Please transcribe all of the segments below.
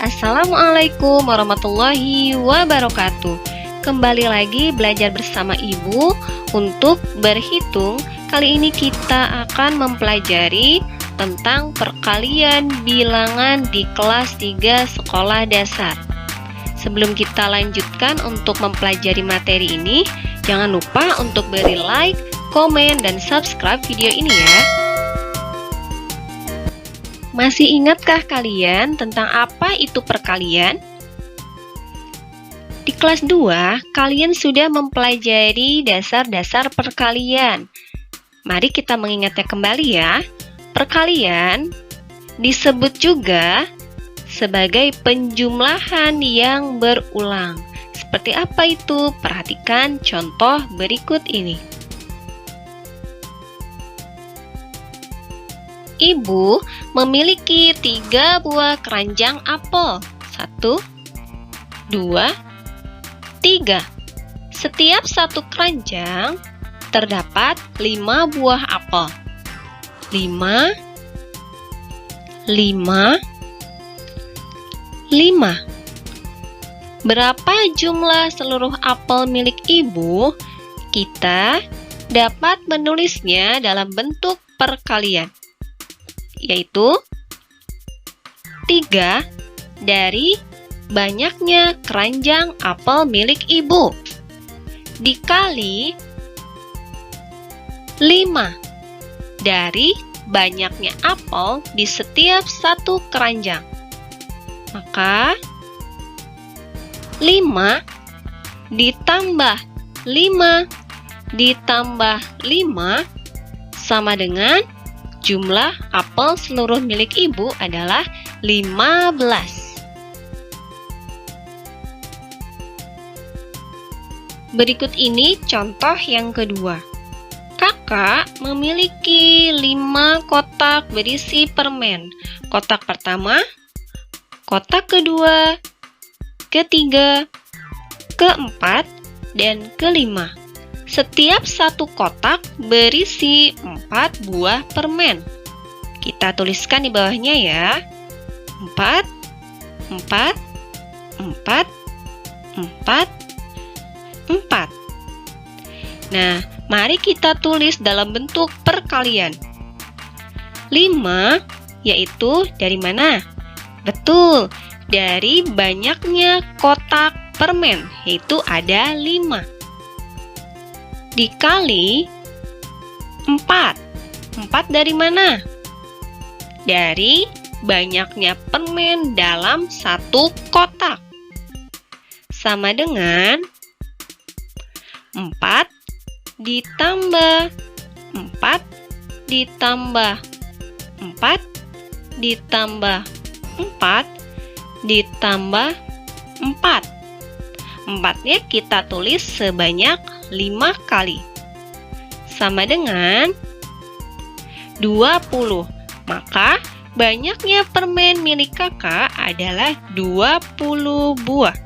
Assalamualaikum warahmatullahi wabarakatuh. Kembali lagi belajar bersama Ibu untuk berhitung. Kali ini kita akan mempelajari tentang perkalian bilangan di kelas 3 sekolah dasar. Sebelum kita lanjutkan untuk mempelajari materi ini, jangan lupa untuk beri like, komen, dan subscribe video ini ya. Masih ingatkah kalian tentang apa itu perkalian? Di kelas 2, kalian sudah mempelajari dasar-dasar perkalian. Mari kita mengingatnya kembali ya. Perkalian disebut juga sebagai penjumlahan yang berulang. Seperti apa itu? Perhatikan contoh berikut ini. Ibu memiliki 3 buah keranjang apel. 1, 2, 3. Setiap satu keranjang terdapat 5 buah apel. 5, 5, 5. Berapa jumlah seluruh apel milik ibu? Kita dapat menulisnya dalam bentuk perkalian, yaitu 3 dari banyaknya keranjang apel milik ibu dikali 5 dari banyaknya apel di setiap satu keranjang. Maka 5 ditambah 5 ditambah 5 sama dengan jumlah apel seluruh milik ibu adalah 15. Berikut ini contoh yang kedua. Kakak memiliki 5 kotak berisi permen. Kotak pertama, kotak kedua, ketiga, keempat, dan kelima. Setiap satu kotak berisi 4 buah permen. Kita tuliskan di bawahnya ya. 4, 4, 4, 4, 4. Nah, mari kita tulis dalam bentuk perkalian. 5 yaitu dari mana? Betul, dari banyaknya kotak permen, yaitu ada 5. Dikali 4. 4 dari mana? Dari banyaknya permen dalam satu kotak. Sama dengan 4 ditambah 4 ditambah 4 ditambah 4 ditambah 4. 4-nya kita tulis sebanyak 5 kali. Sama dengan 20. Maka banyaknya permen milik kakak adalah 20 buah.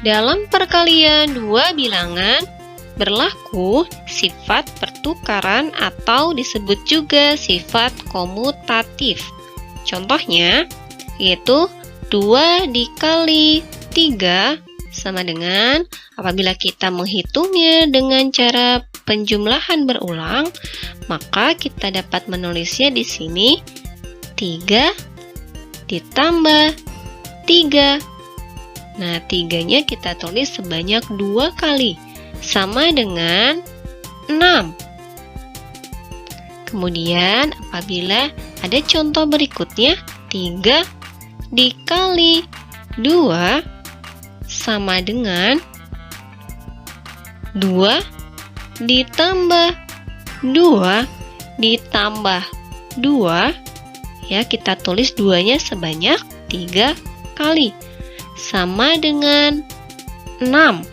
Dalam perkalian 2 bilangan, berlaku sifat pertukaran atau disebut juga sifat komutatif. Contohnya, yaitu 2 dikali 3 sama dengan, apabila kita menghitungnya dengan cara penjumlahan berulang, maka kita dapat menulisnya di sini 3 ditambah 3. Nah, 3-nya kita tulis sebanyak 2 kali, sama dengan 6. Kemudian, apabila ada contoh berikutnya, 3 dikali 2 sama dengan 2 ditambah 2 ditambah 2. Ya, kita tulis 2-nya sebanyak 3 kali. Sama dengan 6.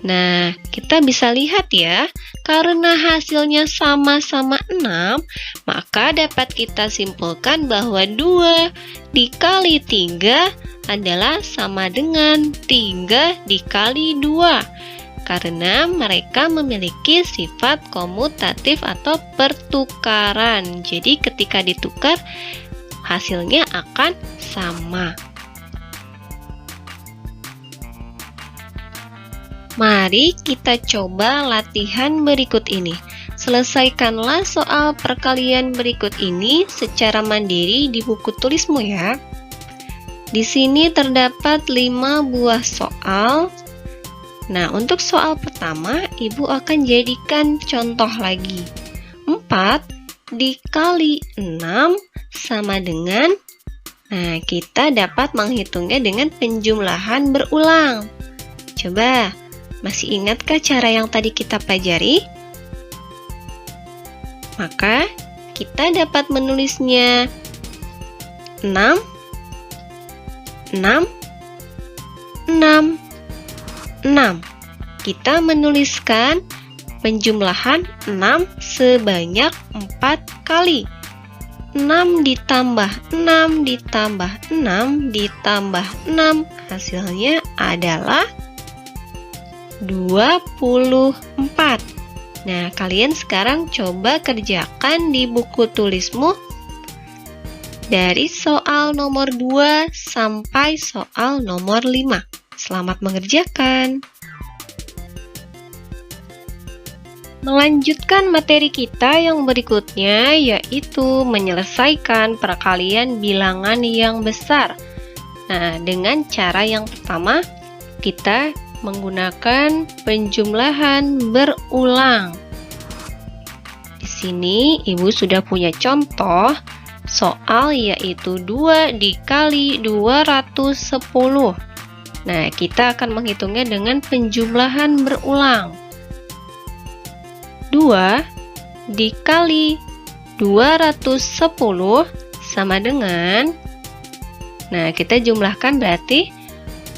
Nah, kita bisa lihat ya, karena hasilnya sama-sama 6, maka dapat kita simpulkan bahwa 2 dikali 3 adalah sama dengan 3 dikali 2. karena mereka memiliki sifat komutatif atau pertukaran. Jadi ketika ditukar, hasilnya akan sama. Mari kita coba latihan berikut ini. Selesaikanlah soal perkalian berikut ini secara mandiri di buku tulismu ya. Di sini terdapat 5 buah soal. Nah, untuk soal pertama, Ibu akan jadikan contoh lagi. 4 dikali 6 sama dengan, nah kita dapat menghitungnya dengan penjumlahan berulang. Coba, masih ingatkah cara yang tadi kita pelajari? Maka, kita dapat menulisnya 6, 6, 6, 6. Kita menuliskan penjumlahan 6 sebanyak 4 kali. 6 ditambah 6 ditambah 6 ditambah 6, hasilnya adalah 24. Nah, kalian sekarang coba kerjakan di buku tulismu dari soal nomor 2 sampai soal nomor 5. Selamat mengerjakan. Melanjutkan materi kita yang berikutnya, yaitu menyelesaikan perkalian bilangan yang besar. Nah, dengan cara yang pertama, kita menggunakan penjumlahan berulang. Di sini Ibu sudah punya contoh soal, yaitu 2 dikali 210. Nah, kita akan menghitungnya dengan penjumlahan berulang. 2 dikali 210 sama dengan, nah kita jumlahkan berarti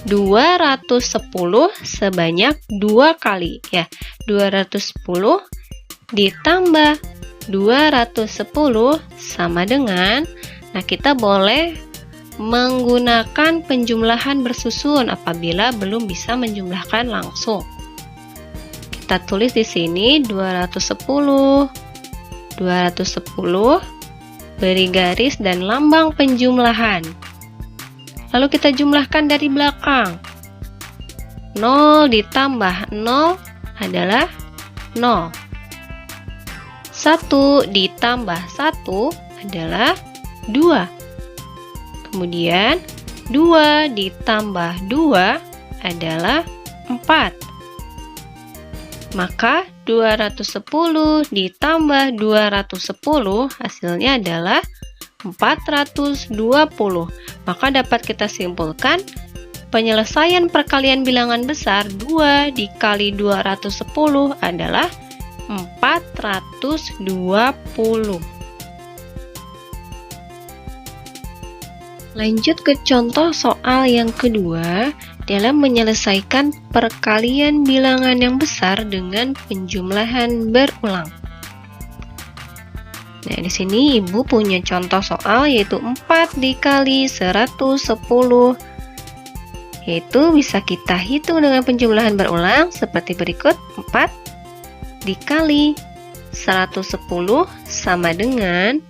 210 sebanyak 2 kali ya. 210 ditambah 210 sama dengan, nah kita boleh menggunakan penjumlahan bersusun apabila belum bisa menjumlahkan langsung. Kita tulis di sini 210, 210, beri garis dan lambang penjumlahan. Lalu kita jumlahkan dari belakang. 0 ditambah 0 adalah 0. 1 ditambah 1 adalah 2. Kemudian 2 ditambah 2 adalah 4. Maka 210 ditambah 210 hasilnya adalah 420. Maka dapat kita simpulkan penyelesaian perkalian bilangan besar 2 dikali 210 adalah 420. Lanjut ke contoh soal yang kedua dalam menyelesaikan perkalian bilangan yang besar dengan penjumlahan berulang. Nah, di sini Ibu punya contoh soal yaitu 4 dikali 110. Yaitu bisa kita hitung dengan penjumlahan berulang seperti berikut. 4 dikali 110 sama dengan,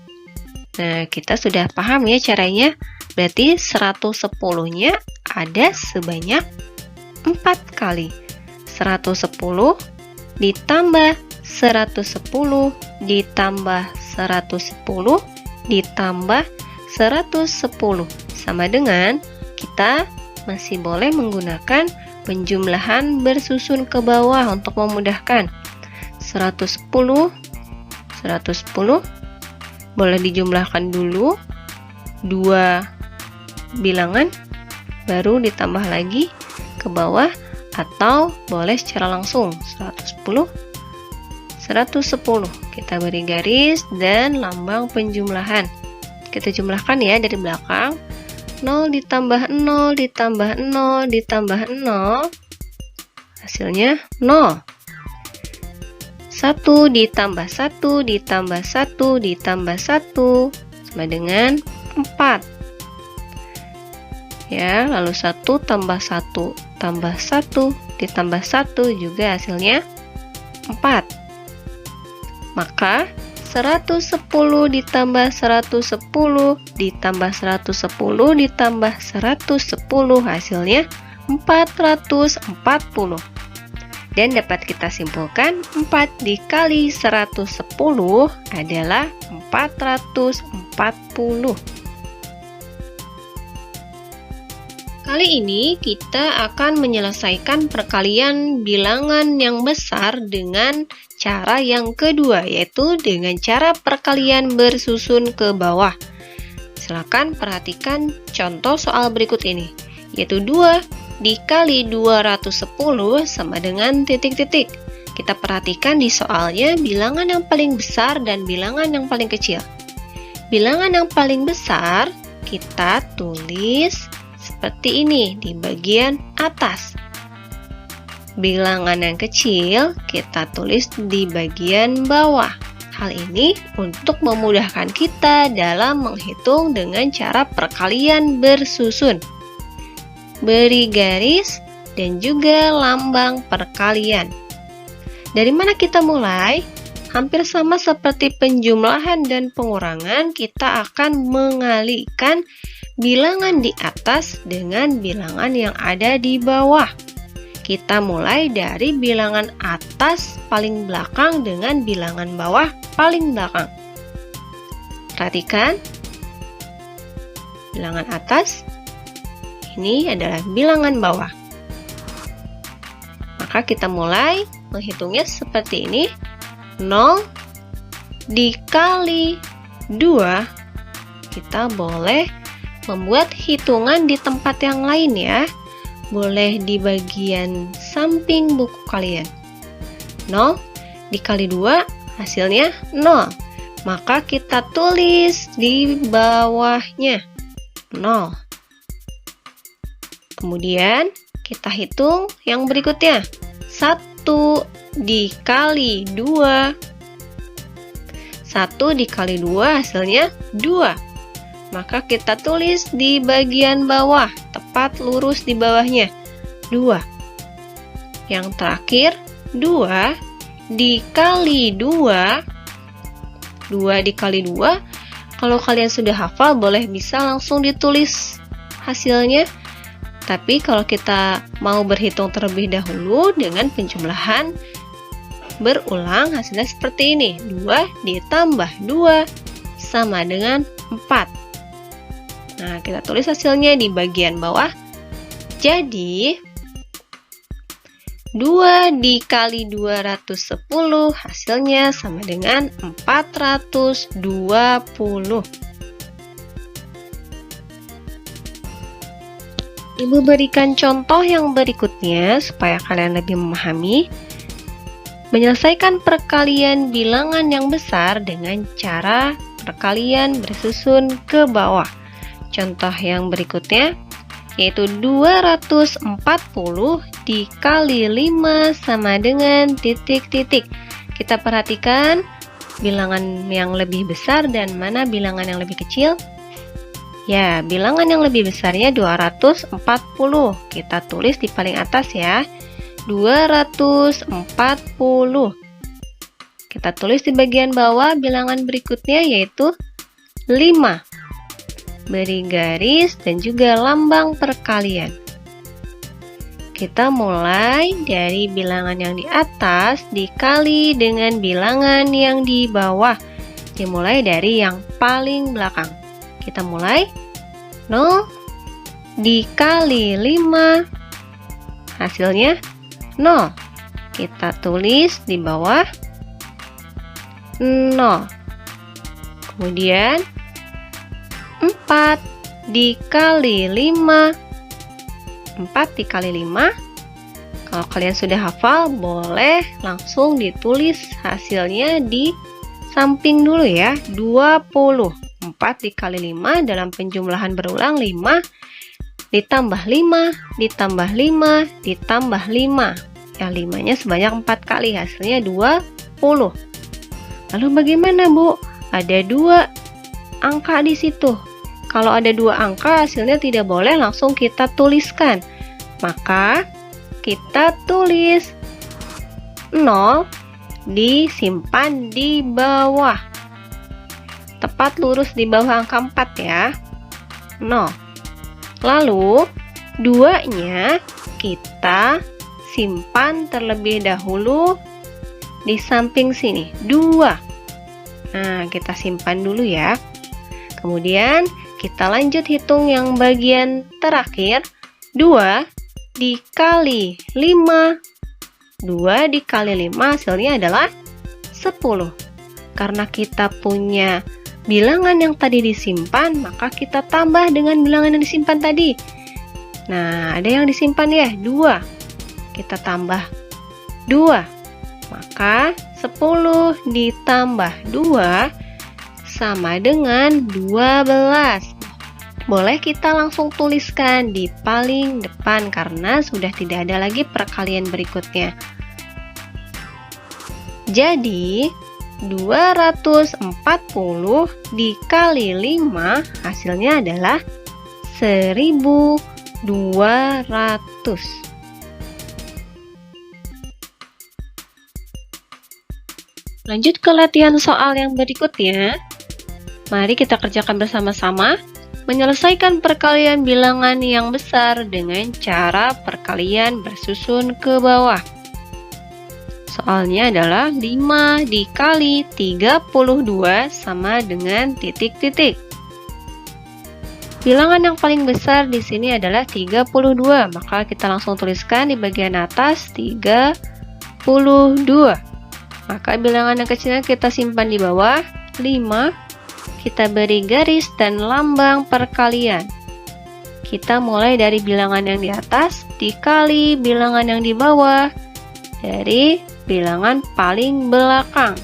nah kita sudah paham ya caranya. Berarti 110-nya ada sebanyak 4 kali. 110 ditambah 110 ditambah 110 ditambah 110 sama dengan, kita masih boleh menggunakan penjumlahan bersusun ke bawah untuk memudahkan. 110 boleh dijumlahkan dulu 2 bilangan, baru ditambah lagi ke bawah, atau boleh secara langsung 110 kita beri garis dan lambang penjumlahan. Kita jumlahkan ya dari belakang. 0 ditambah 0 ditambah 0 ditambah 0 hasilnya 0. 1 ditambah 1 ditambah 1 ditambah 1 sama dengan 4 ya. Lalu 1 tambah 1 tambah 1 ditambah 1 juga hasilnya 4. Maka 110 ditambah 110 ditambah 110 ditambah 110 hasilnya 440. Dan dapat kita simpulkan 4 dikali 110 adalah 440. Kali ini kita akan menyelesaikan perkalian bilangan yang besar dengan cara yang kedua, yaitu dengan cara perkalian bersusun ke bawah. Silakan perhatikan contoh soal berikut ini, yaitu 2 dikali 210 sama dengan titik-titik. Kita perhatikan di soalnya bilangan yang paling besar dan bilangan yang paling kecil. Bilangan yang paling besar kita tulis seperti ini di bagian atas. Bilangan yang kecil kita tulis di bagian bawah. Hal ini untuk memudahkan kita dalam menghitung dengan cara perkalian bersusun. Beri garis dan juga lambang perkalian. Dari mana kita mulai? Hampir sama seperti penjumlahan dan pengurangan, kita akan mengalihkan bilangan di atas dengan bilangan yang ada di bawah. Kita mulai dari bilangan atas paling belakang dengan bilangan bawah paling belakang. Perhatikan, bilangan atas ini adalah bilangan bawah. Maka kita mulai menghitungnya seperti ini. 0 dikali 2, kita boleh membuat hitungan di tempat yang lain ya. Boleh di bagian samping buku kalian. 0 dikali 2 hasilnya 0. Maka kita tulis di bawahnya 0. Kemudian kita hitung yang berikutnya. 1 dikali 2. 1 dikali 2 hasilnya 2. Maka kita tulis di bagian bawah, tepat lurus di bawahnya, 2. Yang terakhir, 2 dikali 2. 2 dikali 2, kalau kalian sudah hafal boleh bisa langsung ditulis hasilnya. Tapi kalau kita mau berhitung terlebih dahulu dengan penjumlahan berulang, hasilnya seperti ini. 2 ditambah 2 sama dengan 4. Nah, kita tulis hasilnya di bagian bawah. Jadi, 2 dikali 210 hasilnya sama dengan 420. Ibu berikan contoh yang berikutnya supaya kalian lebih memahami. Menyelesaikan perkalian bilangan yang besar dengan cara perkalian bersusun ke bawah. Contoh yang berikutnya yaitu 240 dikali 5 sama dengan titik-titik. Kita perhatikan bilangan yang lebih besar dan mana bilangan yang lebih kecil. Ya, bilangan yang lebih besarnya 240. Kita tulis di paling atas ya. 240. Kita tulis di bagian bawah bilangan berikutnya yaitu 5. Beri garis dan juga lambang perkalian. Kita mulai dari bilangan yang di atas dikali dengan bilangan yang di bawah. Dimulai dari yang paling belakang. Kita mulai 0 dikali 5 hasilnya 0. Kita tulis di bawah 0. Kemudian 4 dikali 5. 4 dikali 5. Kalau kalian sudah hafal, boleh langsung ditulis hasilnya di samping dulu ya. 20. 4 dikali 5 dalam penjumlahan berulang 5 ditambah 5 ditambah 5 ditambah 5. Ya, 5-nya sebanyak 4 kali, hasilnya 20. Lalu bagaimana, Bu? Ada 2 angka di situ. Kalau ada 2 angka, hasilnya tidak boleh langsung kita tuliskan. Maka kita tulis. 0 disimpan di bawah. Tepat lurus di bawah angka 4 ya. 0. Lalu 2-nya kita simpan terlebih dahulu di samping sini. 2. Nah, kita simpan dulu ya. Kemudian kita lanjut hitung yang bagian terakhir. 2 dikali 5. 2 dikali 5 hasilnya adalah 10. Karena kita punya bilangan yang tadi disimpan, maka kita tambah dengan bilangan yang disimpan tadi. Nah, ada yang disimpan ya, 2. Kita tambah 2. Maka 10 ditambah 2 sama dengan 12. Boleh kita langsung tuliskan di paling depan karena sudah tidak ada lagi perkalian berikutnya. Jadi 240 dikali 5 hasilnya adalah 1200. Lanjut ke latihan soal yang berikutnya. Mari kita kerjakan bersama-sama. Menyelesaikan perkalian bilangan yang besar dengan cara perkalian bersusun ke bawah. Soalnya adalah 5 dikali 32 sama dengan titik-titik. Bilangan yang paling besar di sini adalah 32, maka kita langsung tuliskan di bagian atas 32. Maka bilangan yang kecilnya kita simpan di bawah, 5. Kita beri garis dan lambang perkalian. Kita mulai dari bilangan yang di atas dikali bilangan yang di bawah dari bilangan paling belakang,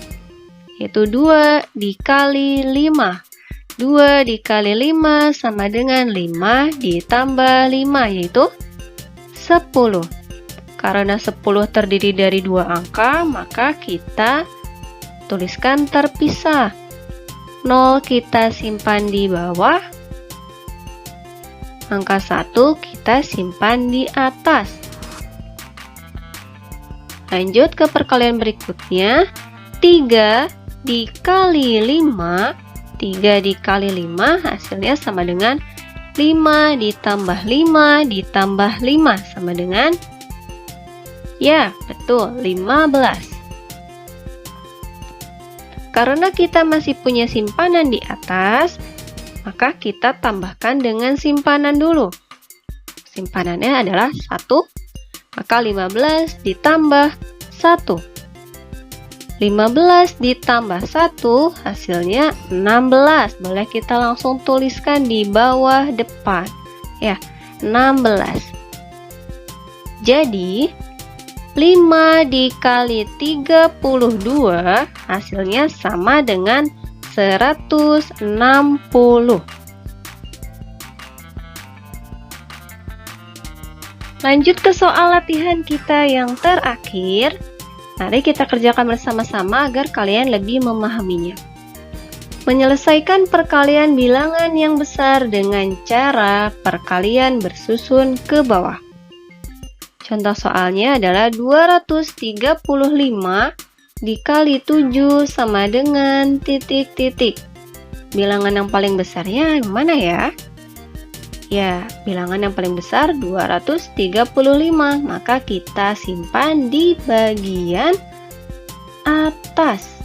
yaitu 2 dikali 5. 2 dikali 5 sama dengan 5 ditambah 5, yaitu 10. Karena 10 terdiri dari 2 angka, maka kita tuliskan terpisah. 0 kita simpan di bawah, angka 1 kita simpan di atas. Lanjut ke perkalian berikutnya. 3 dikali 5. 3 dikali 5 hasilnya sama dengan 5 ditambah 5 ditambah 5 sama dengan, ya betul, 15. Karena kita masih punya simpanan di atas, maka kita tambahkan dengan simpanan dulu. Simpanannya adalah 1, maka 15 ditambah 1. 15 ditambah 1 hasilnya 16. Boleh kita langsung tuliskan di bawah depan. Ya, 16. Jadi 5 dikali 32 hasilnya sama dengan 160. Lanjut ke soal latihan kita yang terakhir. Mari kita kerjakan bersama-sama agar kalian lebih memahaminya. Menyelesaikan perkalian bilangan yang besar dengan cara perkalian bersusun ke bawah. Contoh soalnya adalah 235 dikali 7 sama dengan titik-titik. Bilangan yang paling besarnya yang mana ya? Ya, bilangan yang paling besar 235, maka kita simpan di bagian atas.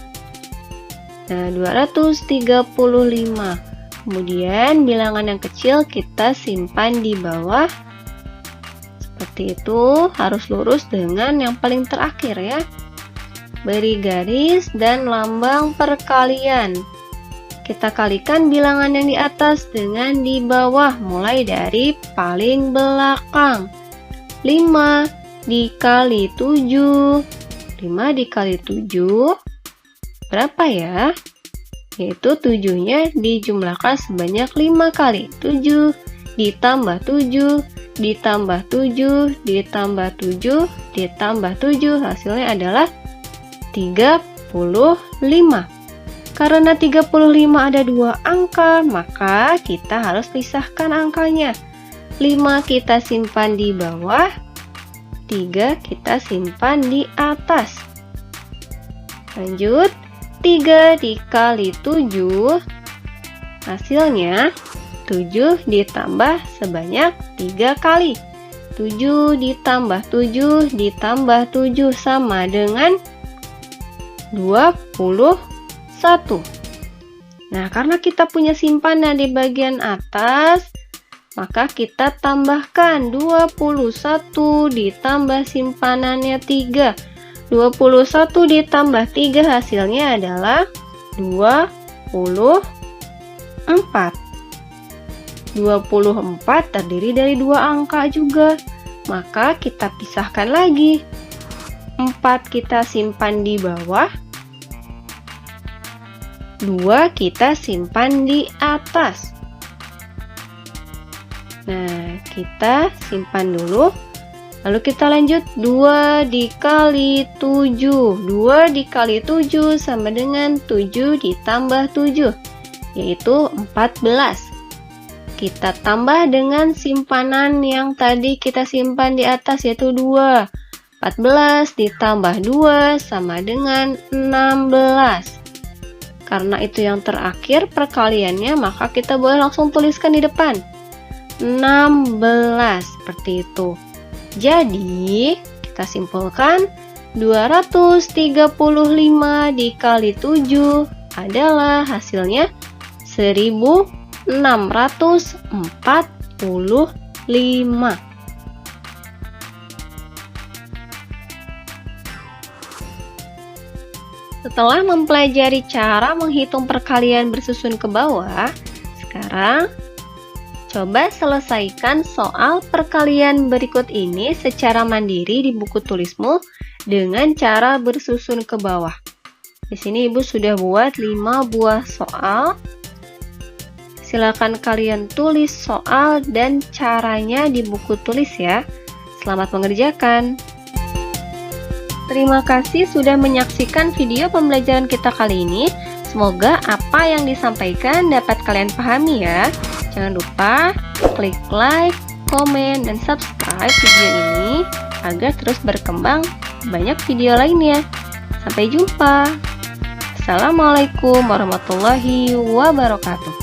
Nah, 235. Kemudian bilangan yang kecil kita simpan di bawah. Seperti itu, harus lurus dengan yang paling terakhir ya. Beri garis dan lambang perkalian. Kita kalikan bilangan yang di atas dengan di bawah, mulai dari paling belakang. 5 dikali 7. 5 dikali 7 berapa ya? Yaitu 7-nya dijumlahkan sebanyak 5 kali. 7 ditambah 7 ditambah 7 ditambah 7 ditambah 7 hasilnya adalah 35. Karena 35 ada 2 angka, maka kita harus pisahkan angkanya. 5 kita simpan di bawah, 3 kita simpan di atas. Lanjut, 3 dikali 7, hasilnya 7 ditambah sebanyak 3 kali. 7 ditambah 7 ditambah 7 sama dengan 21. Nah, karena kita punya simpanan di bagian atas, maka kita tambahkan 21 ditambah simpanannya 3. 21 ditambah 3 hasilnya adalah 24. 24 terdiri dari 2 angka juga. Maka kita pisahkan lagi. 4 kita simpan di bawah, 2 kita simpan di atas. Nah, kita simpan dulu. Lalu kita lanjut, 2 dikali 7. 2 dikali 7 sama dengan 7 ditambah 7, yaitu 14. Kita tambah dengan simpanan yang tadi kita simpan di atas, yaitu 2. 14 ditambah 2 sama dengan 16. Karena itu yang terakhir perkaliannya, maka kita boleh langsung tuliskan di depan. 16, seperti itu. Jadi, kita simpulkan 235 dikali 7 adalah hasilnya 1645. Setelah mempelajari cara menghitung perkalian bersusun ke bawah, sekarang coba selesaikan soal perkalian berikut ini secara mandiri di buku tulismu dengan cara bersusun ke bawah. Di sini Ibu sudah buat 5 buah soal. Silakan kalian tulis soal dan caranya di buku tulis ya. Selamat mengerjakan. Terima kasih sudah menyaksikan video pembelajaran kita kali ini. Semoga apa yang disampaikan dapat kalian pahami ya. Jangan lupa klik like, komen, dan subscribe video ini agar terus berkembang banyak video lainnya. Sampai jumpa. Assalamualaikum warahmatullahi wabarakatuh.